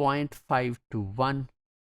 0.5 to 1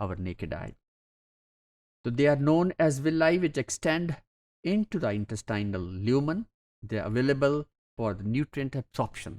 our naked eye. So they are known as villi which extend into the intestinal lumen. They are available for the nutrient absorption.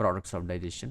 products of digestion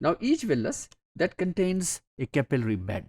Now each villus that contains a capillary bed.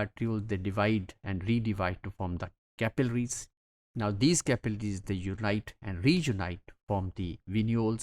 Arterioles they divide and redivide to form the capillaries. Now these capillaries they unite and reunite form the venules.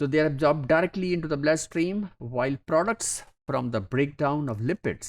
So they are absorbed directly into the bloodstream, while products from the breakdown of lipids.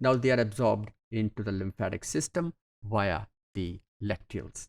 Now they are absorbed into the lymphatic system via the lacteals.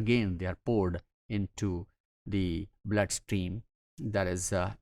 again they are poured into the bloodstream, that is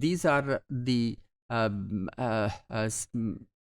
these are the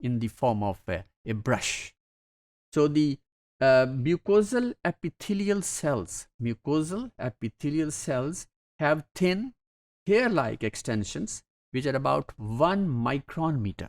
in the form of a brush. So the mucosal epithelial cells have thin hair-like extensions which are about 1 micron meter.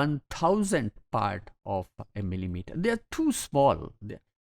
1000 part of a millimeter. They are too small.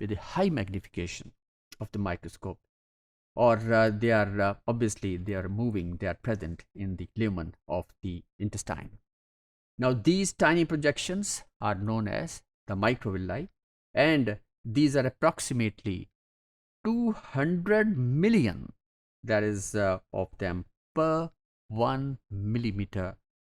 with a high magnification of the microscope. Or they are obviously they are moving, they are present in the lumen of the intestine. Now these tiny projections are known as the microvilli, and these are approximately 200 million, that is of them per 1 millimeter,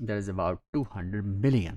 that is about 200 million.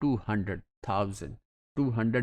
200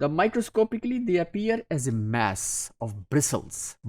The microscopically they appear as a mass of bristles.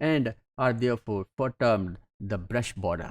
And are therefore termed the brush border.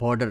border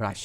brush،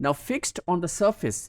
Now fixed on the surface،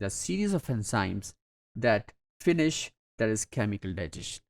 The series of enzymes that finish that is chemical digestion.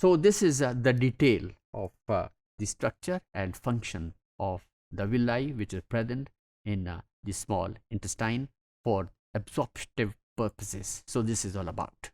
So this is the detail of the structure and function of the villi which is present in the small intestine for absorptive purposes. So this is all about.